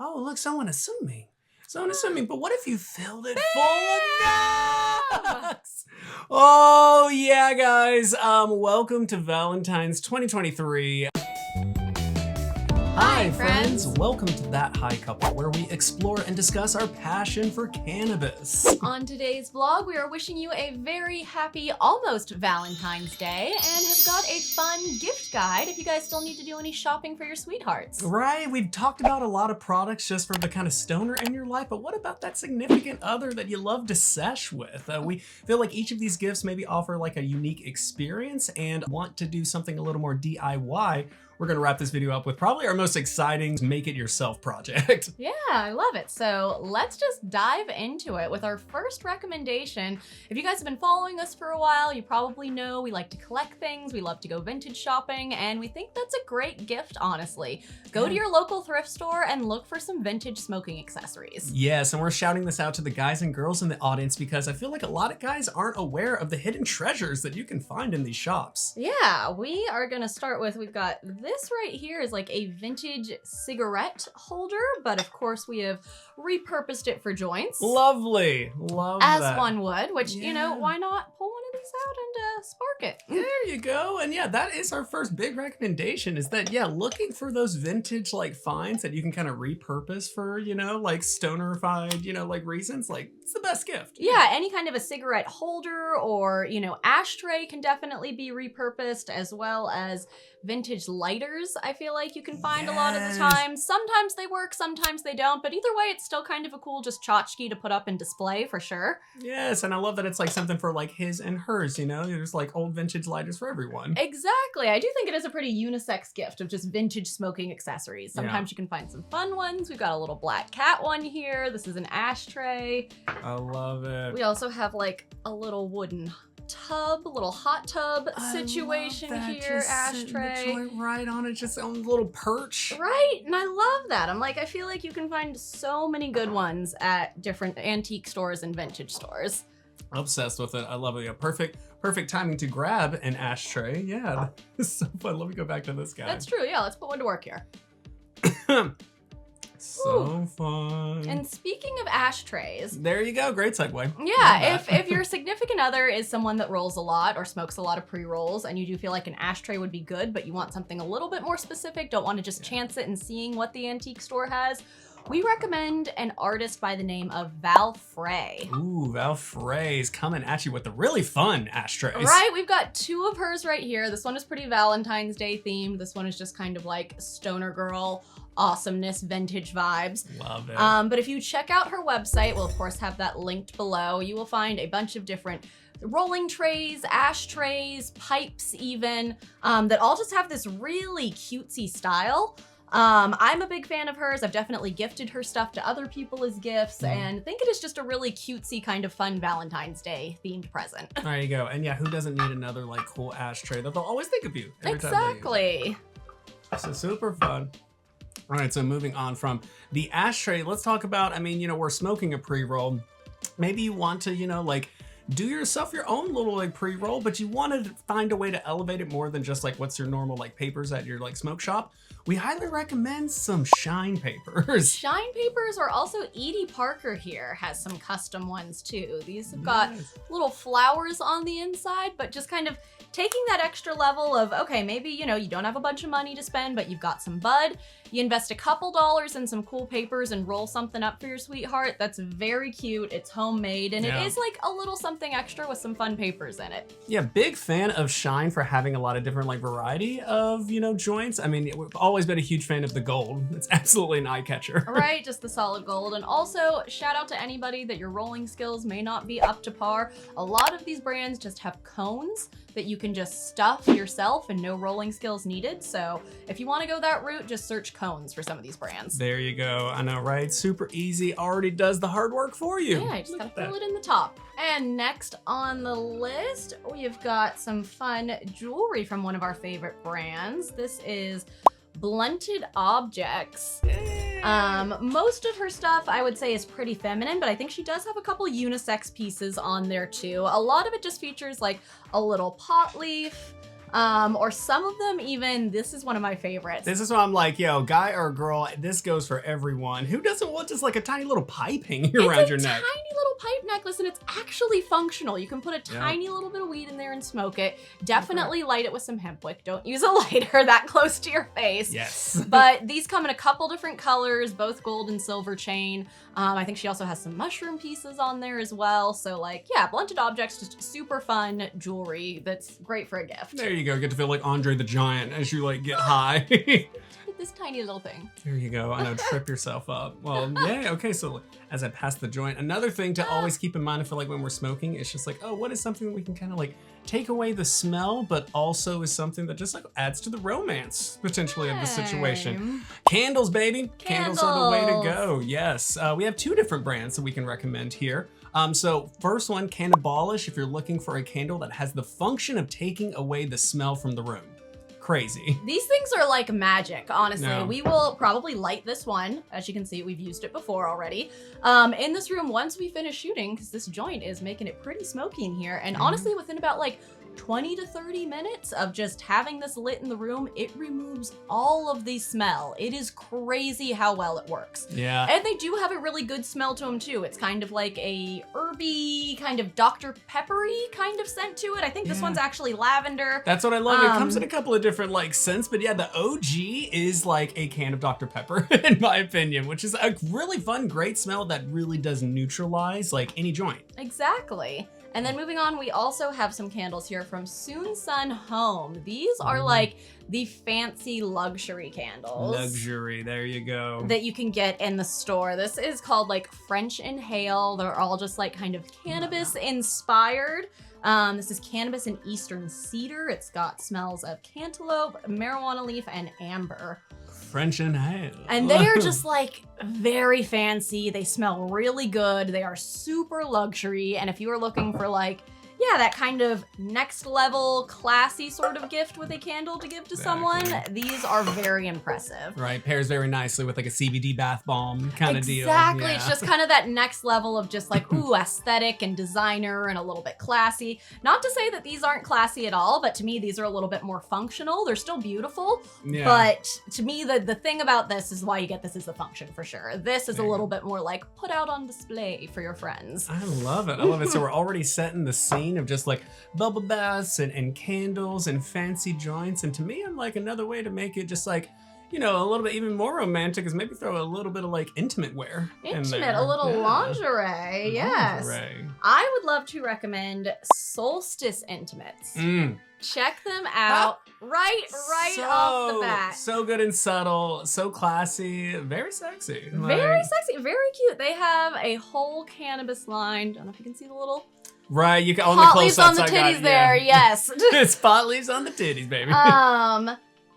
Oh, look, so unassuming. So unassuming. But what if you filled it full of nuts? Oh, yeah, guys. Welcome to Valentine's 2023. Hi, friends. Welcome to That High Couple, where we explore and discuss our passion for cannabis. On today's vlog, we are wishing you a very happy, almost Valentine's Day, and have got a fun gift guide if you guys still need to do any shopping for your sweethearts. Right, we've talked about a lot of products just for the kind of stoner in your life, but what about that significant other that you love to sesh with? We feel like each of these gifts maybe offer like a unique experience and want to do something a little more DIY. We're gonna wrap this video up with probably our most exciting make-it-yourself project. Yeah, I love it. So let's just dive into it with our first recommendation. If you guys have been following us for a while, you probably know we like to collect things, we love to go vintage shopping, and we think that's a great gift, honestly. Go to your local thrift store and look for some vintage smoking accessories. Yes, and we're shouting this out to the guys and girls in the audience because I feel like a lot of guys aren't aware of the hidden treasures that you can find in these shops. Yeah, we are gonna start with, we've got this right here is like a vintage cigarette holder, but of course we have repurposed it for joints. Lovely, love As that. one would, which, you know, why not pull one of these out and spark it? There you go. And yeah, that is our first big recommendation is that, yeah, looking for those vintage like finds that you can kind of repurpose for, you know, like stoner-fied, you know, like reasons, like it's the best gift. Yeah, any kind of a cigarette holder or, you know, ashtray can definitely be repurposed, as well as vintage lighters. I feel like you can find a lot of the time. Sometimes they work, sometimes they don't, but either way, it's still kind of a cool just tchotchke to put up and display for sure. Yes, and I love that it's like something for like his and hers, you know? There's like old vintage lighters for everyone. Exactly. I do think it is a pretty unisex gift of just vintage smoking accessories. Sometimes you can find some fun ones. We've got a little black cat one here. This is an ashtray. I love it. We also have like a little wooden tub, a little hot tub situation here, just ashtray. Right on it, just on a little perch. Right, and I love that. I'm like, I feel like you can find so many good ones at different antique stores and vintage stores. Obsessed with it. I love it. Yeah, perfect timing to grab an ashtray. Yeah, this is so fun. Let me go back to this guy. That's true. Yeah, let's put one to work here. So fun. And speaking of ashtrays, there you go. Great segue. Yeah, if your significant other is someone that rolls a lot or smokes a lot of pre-rolls and you do feel like an ashtray would be good, but you want something a little bit more specific, don't want to just chance it and seeing what the antique store has, we recommend an artist by the name of Val Frey. Ooh, Val Frey's coming at you with the really fun ashtrays. Right, we've got two of hers right here. This one is pretty Valentine's Day themed. This one is just kind of like stoner girl awesomeness, vintage vibes. Love it. But if you check out her website, we'll of course have that linked below. You will find a bunch of different rolling trays, ashtrays, pipes even, that all just have this really cutesy style. I'm a big fan of hers. I've definitely gifted her stuff to other people as gifts and think it is just a really cutesy kind of fun Valentine's Day themed present. There you go. And yeah, who doesn't need another like cool ashtray that they'll always think of you every time Exactly. So super fun. All right, so moving on from the ashtray, let's talk about, I mean, you know, we're smoking a pre-roll. Maybe you want to, you know, like do yourself your own little like pre-roll, but you want to find a way to elevate it more than just like what's your normal like papers at your like smoke shop. We highly recommend some shine papers. Shine papers, or also Edie Parker here has some custom ones too. These have got little flowers on the inside, but just kind of taking that extra level of, okay, maybe, you know, you don't have a bunch of money to spend, but you've got some bud. You invest a couple dollars in some cool papers and roll something up for your sweetheart. That's very cute. It's homemade, and it is like a little something extra with some fun papers in it. Yeah, big fan of Shine for having a lot of different like variety of, you know, joints. I mean, we've always been a huge fan of the gold. It's absolutely an eye catcher. Right, just the solid gold. And also, shout out to anybody that your rolling skills may not be up to par. A lot of these brands just have cones that you can just stuff yourself and no rolling skills needed. So if you want to go that route, just search cones for some of these brands. There you go. I know, right? Super easy. Already does the hard work for you. Yeah, you just gotta fill it in the top. And next on the list, we've got some fun jewelry from one of our favorite brands. This is Blunted Objects. Most of her stuff I would say is pretty feminine, but I think she does have a couple unisex pieces on there too. A lot of it just features like a little pot leaf, Or some of them even, this is one of my favorites. This is why I'm like, yo, guy or girl, this goes for everyone. Who doesn't want just like a tiny little pipe hanging around your neck? It's a tiny little pipe necklace, and it's actually functional. You can put a tiny little bit of weed in there and smoke it. Definitely light it with some hemp wick. Don't use a lighter that close to your face. Yes. But these come in a couple different colors, both gold and silver chain. I think she also has some mushroom pieces on there as well. So like, yeah, blunted objects, just super fun jewelry that's great for a gift. There you go. Get to feel like Andre the Giant as you like get high. This tiny little thing. There you go. I know, trip yourself up. Well, yeah, okay, so as I pass the joint, another thing to always keep in mind, I feel like when we're smoking, it's just like, oh, what is something that we can kind of like take away the smell, but also is something that just like adds to the romance, potentially, of the situation. Candles, baby. Candles are the way to go, yes. We have 2 different brands that we can recommend here. So first one, Cannabolish, if you're looking for a candle that has the function of taking away the smell from the room. Crazy. These things are like magic, honestly. No. We will probably light this one. As you can see, we've used it before already. In this room, once we finish shooting, because this joint is making it pretty smoky in here, and honestly, within about like 20 to 30 minutes of just having this lit in the room, it removes all of the smell. It is crazy how well it works. Yeah. And they do have a really good smell to them too. It's kind of like a herby, kind of Dr. Peppery kind of scent to it. I think this one's actually lavender. That's what I love. It comes in a couple of different like scents, but yeah, the OG is like a can of Dr. Pepper, in my opinion, which is a really fun, great smell that really does neutralize like any joint. Exactly. And then moving on, we also have some candles here from Soon Sun Home. These are like the fancy luxury candles. Luxury, there you go. That you can get in the store. This is called like French Inhale. They're all just like kind of cannabis inspired. This is cannabis and eastern cedar. It's got smells of cantaloupe, marijuana leaf, and amber. French Inhale. And they are just like very fancy. They smell really good. They are super luxury. And if you are looking for like, yeah, that kind of next level classy sort of gift with a candle to give to someone, these are very impressive. Right, pairs very nicely with like a CBD bath bomb kind of deal. Exactly, Yeah. it's just kind of that next level of just like, ooh, aesthetic and designer and a little bit classy. Not to say that these aren't classy at all, but to me, these are a little bit more functional. They're still beautiful, but to me, the thing about this is why you get this is the function for sure. This is a little bit more like put out on display for your friends. I love it. I love it. So we're already setting the scene of just like bubble baths and candles and fancy joints. And to me, I'm like another way to make it just like, you know, a little bit even more romantic is maybe throw a little bit of like intimate wear in there. A little lingerie, yes. Lingerie. I would love to recommend Solstice Intimates. Check them out right off the bat. So good and subtle, so classy, very sexy. Very sexy, very cute. They have a whole cannabis line. Don't know if you can see the little right, you can on the pot close leaves on the titties there, yes. Spot leaves on the titties, baby.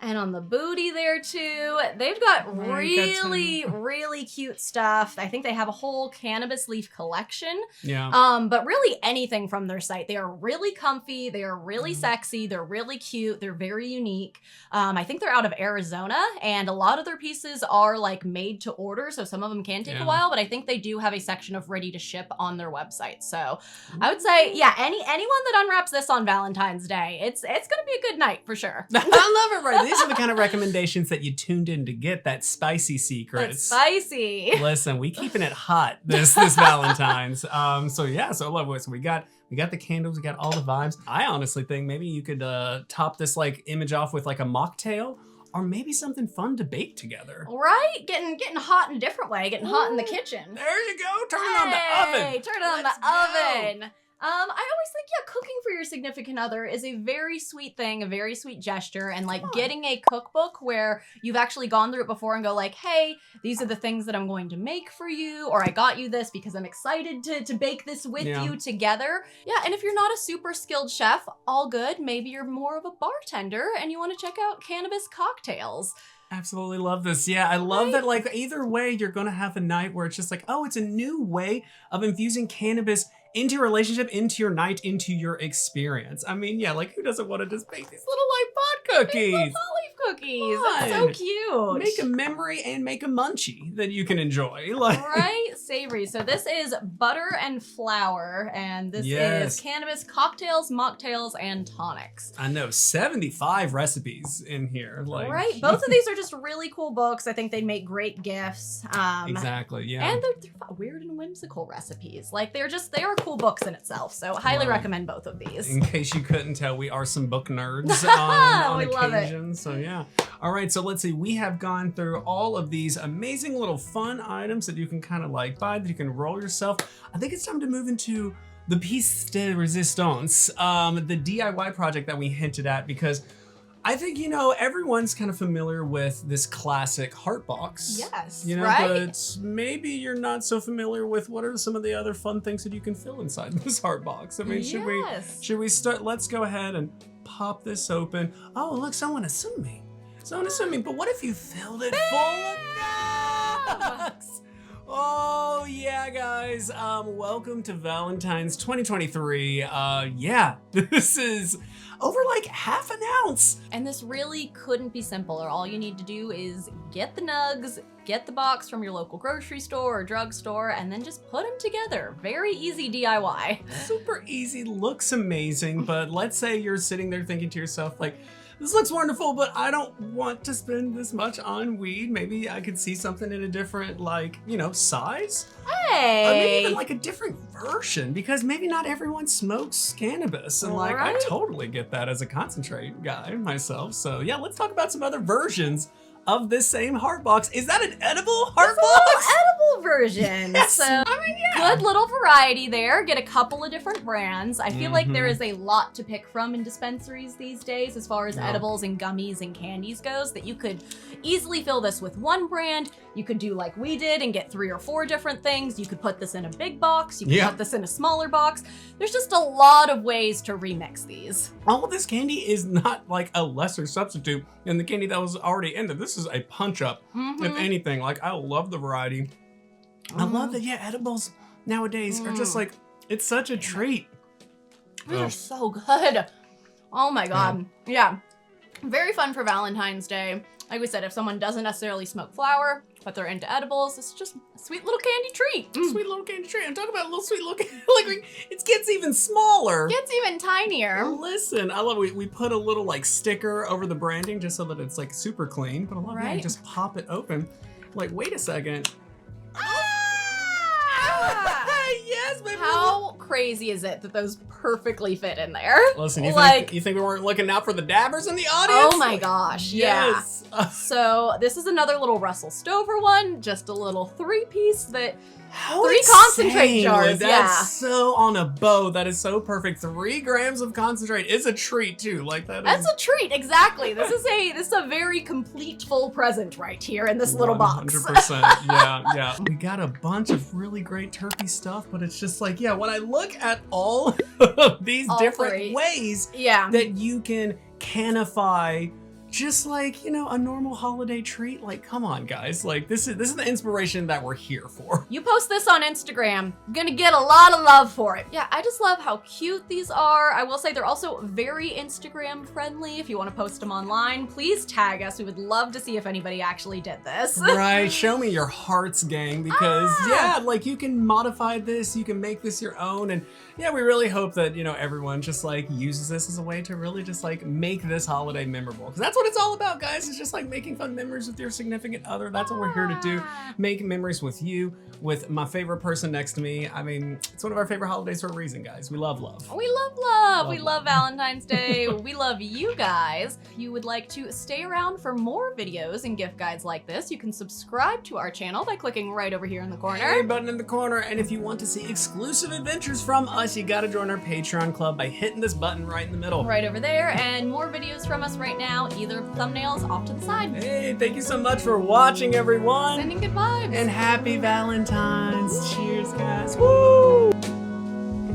And on the booty there too. They've got really cute stuff. I think they have a whole cannabis leaf collection. Yeah. But really anything from their site. They are really comfy. They are really sexy. They're really cute. They're very unique. I think they're out of Arizona, and a lot of their pieces are like made to order. So some of them can take a while, but I think they do have a section of ready to ship on their website. So I would say, yeah, anyone that unwraps this on Valentine's Day, it's gonna be a good night for sure. I love it, right? These are the kind of recommendations that you tuned in to get, that spicy secrets. It's spicy. Listen, we keeping it hot this Valentine's. So yeah, so I love it. So we got the candles, we got all the vibes. I honestly think maybe you could top this like image off with like a mocktail, or maybe something fun to bake together. Right? Getting hot in a different way, getting hot in the kitchen. There you go. Turn it on the oven. Turn it on the oven. I always think, yeah, cooking for your significant other is a very sweet thing, a very sweet gesture, and like getting a cookbook where you've actually gone through it before and go like, hey, these are the things that I'm going to make for you, or I got you this because I'm excited to bake this with you together. Yeah, and if you're not a super skilled chef, all good. Maybe you're more of a bartender and you want to check out cannabis cocktails. Absolutely love this. Yeah, I love that like either way, you're going to have a night where it's just like, oh, it's a new way of infusing cannabis into your relationship, into your night, into your experience. I mean, yeah, like who doesn't want to just bake these little like pot cookies? These little pot leaf cookies. That's so Fun. cute. Make a memory and make a munchie that you can enjoy. Like, Right? Savory. So this is butter and flour, and this Yes. is cannabis cocktails, mocktails, and tonics. I know 75 recipes in here. Like, Right? Both of these are just really cool books. I think they'd make great gifts. Exactly. Yeah. And they're weird and whimsical recipes. Like they are cool books in itself. So highly Right. recommend both of these. In case you couldn't tell, we are some book nerds on We love it. occasion. So yeah. All right. So let's see. We have gone through all of these amazing little fun items that you can kind of like buy, that you can roll yourself. I think it's time to move into the piece de resistance, the DIY project that we hinted at, because I think, you know, everyone's kind of familiar with this classic heart box. Yes, You know, right? but maybe you're not so familiar with what are some of the other fun things that you can fill inside this heart box. I mean, Yes. should we start? Let's go ahead and pop this open. Oh, look, someone assuming. Someone assuming. But what if you filled it full of nuts? Oh yeah, guys. Welcome to Valentine's 2023. Yeah, this is over like half an ounce. And this really couldn't be simpler. All you need to do is get the nugs, get the box from your local grocery store or drugstore, and then just put them together. Very easy DIY. Super easy, looks amazing, but let's say you're sitting there thinking to yourself, like, this looks wonderful, but I don't want to spend this much on weed. Maybe I could see something in a different, like, you know, size. Hey! Or maybe even like a different version, because maybe not everyone smokes cannabis. And like, I Right? totally get that as a concentrate guy myself. So yeah, let's talk about some other versions of this same heart box. Is that an edible heart It's a little box? edible version. Yes. So I mean, yeah. good little variety there. Get a couple of different brands. I feel like there Mhm. is a lot to pick from in dispensaries these days as far as Yeah. edibles and gummies and candies goes, that you could easily fill this with one brand. You could do like we did and get 3 or 4 different things. You could put this in a big box. You could Yeah. put this in a smaller box. There's just a lot of ways to remix these. All of this candy is not like a lesser substitute than the candy that was already in there. This is a punch up, if Mhm. anything. Like, I love the variety. I love Mhm. that, yeah, edibles nowadays are just like, it's such a treat. These Oh. are so good. Oh my god. Yeah. Very fun for Valentine's Day. Like we said, if someone doesn't necessarily smoke flower, but they're into edibles, it's just a sweet little candy treat. Sweet little candy treat. I'm talking about a little sweet little candy. Like, it gets even smaller. Gets even tinier. Listen, I love we put a little like sticker over the branding just so that it's like super clean. But I love how you Right. just pop it open. Like, wait a second. Yes, baby. How crazy is it that those perfectly fit in there? Listen, you like, think we weren't looking out for the dabbers in the audience? oh my gosh, yeah. Yes. So this is another little Russell Stover one, just a little 3-piece that How 3 insane. concentrate jars, Like, that's yeah. so on a bow. That is so perfect. 3 grams of concentrate is a treat too. Like that That's is a treat, exactly. This is a very complete full present right here in this little box. 100%. Yeah. We got a bunch of really great turkey stuff, but it's just like, yeah, when I look at all of these All different 3. ways Yeah. that you can canify just like, you know, a normal holiday treat, like, come on, guys. Like, this is the inspiration that we're here for. You post this on Instagram, gonna get a lot of love for it. Yeah, I just love how cute these are. I will say they're also very Instagram friendly. If you want to post them online, please tag us. We would love to see if anybody actually did this. Right, show me your hearts, gang, because Ah! yeah, like, you can modify this, you can make this your own, and yeah, we really hope that, you know, everyone just like uses this as a way to really just like make this holiday memorable, because that's what it's all about, guys. It's just like making fun memories with your significant other. That's what we're here to do. Make memories with you, with my favorite person next to me. I mean, it's one of our favorite holidays for a reason, guys. We love love. We love love. We Love love love. Valentine's Day. We love you guys. If you would like to stay around for more videos and gift guides like this, you can subscribe to our channel by clicking right over here in the Hey, corner. button in the corner, and if you want to see exclusive adventures from us, you gotta join our Patreon club by hitting this button right in the middle. Right over there, and more videos from us right now, either thumbnails off to the side. Hey, thank you so much for watching, everyone. Sending good vibes. And happy Valentine's. Cheers, guys. Woo!